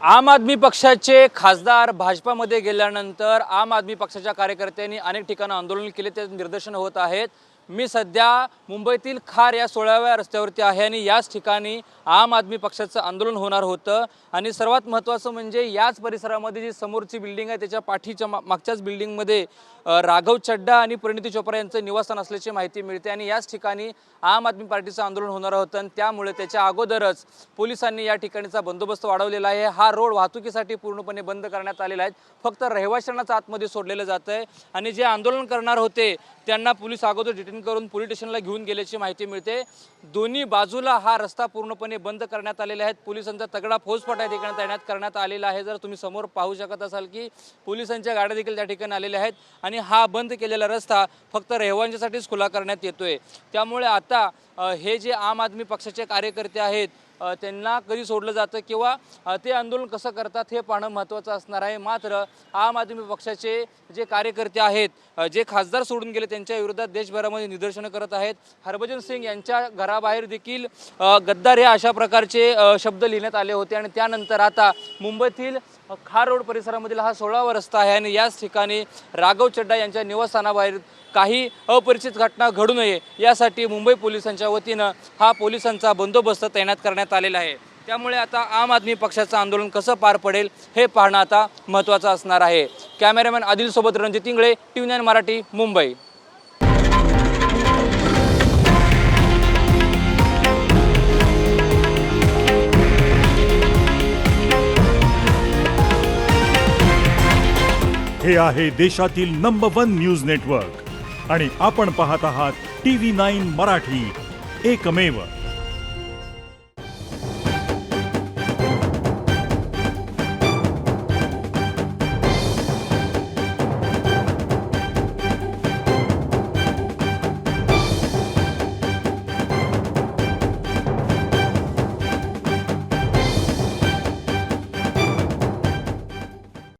आम आदमी पक्षाचे खासदार भाजपामध्ये गेल्यानंतर आम आदमी पक्षाच्या कार्यकर्त्यांनी अनेक ठिकाणी आंदोलन केले, ते निदर्शन होत आहेत। मी सध्या मुंबईतील खार या 16व्या रस्त्यावरती आहे आणि याच ठिकाणी आम आदमी पक्षाचं आंदोलन होणार होतं। आणि सर्वात महत्त्वाचं म्हणजे याच परिसरामध्ये जी समोरची बिल्डिंग आहे त्याच्या पाठीच्या मागच्याच बिल्डिंगमध्ये राघव चड्डा आणि परिणिती चोप्रा यांचं निवासस्थान असल्याची माहिती मिळते आणि याच ठिकाणी आम आदमी पार्टीचं आंदोलन होणार होतं आणि त्यामुळे त्याच्या अगोदरच पोलिसांनी या ठिकाणचा बंदोबस्त वाढवलेला आहे। हा रोड वाहतुकीसाठी पूर्णपणे बंद करण्यात आलेला आहे, फक्त रहिवाशांनाच आतमध्ये सोडलेलं जातं आहे आणि जे आंदोलन करणार होते त्यांना पोलीस अगोदर डिटेन करून पोलीस स्टेशनला घेऊन गेल्याची माहिती मिळते। दोन्ही बाजूला हा रस्ता पूर्णपणे बंद करण्यात आलेला आहे। पोलिसांचा तगडा फौजफाटा ठिकाणी तैनात करण्यात आलेला आहे। जर तुम्ही समोर पाहू शकत असाल की पोलिसांच्या गाड्या देखील त्या ठिकाणी आलेल्या आहेत आणि हा बंद केलेला रस्ता फक्त रहिवाशांसाठीच खुला करण्यात येतोय। त्यामुळे आता हे जे आम आदमी पक्षाचे कार्यकर्ते आहेत त्यांना कधी सोडलं जातं किंवा ते आंदोलन कसं करतात हे पाहणं महत्त्वाचं असणार आहे। मात्र आम आदमी पक्षाचे जे कार्यकर्ते आहेत जे खासदार सोडून गेले त्यांच्या विरोधात देशभरामध्ये निदर्शनं करत आहेत। हरभजन सिंग यांच्या घराबाहेर देखील गद्दार हे अशा प्रकारचे शब्द लिहिण्यात आले होते आणि त्यानंतर आता मुंबईतील खार रोड परिसरामधील हा 16वा रस्ता आहे आणि याच ठिकाणी राघव चड्डा यांच्या निवासस्थानाबाहेर काही अपरिचित घटना घडू नये यासाठी मुंबई पोलिसांच्या वतीनं हा पोलिसांचा बंदोबस्त तैनात करण्यात आलेला आहे। त्यामुळे आता आम आदमी पक्षाचं आंदोलन कसं पार पडेल हे पाहणं आता महत्त्वाचं असणार आहे। कॅमेरामॅन आदिल सोबत रणजित इंगळे, TV9 मराठी, मुंबई। हे आहे देशातील नंबर 1 न्यूज नेटवर्क आणि आपण पाहत आहात TV9 मराठी, एकमेव।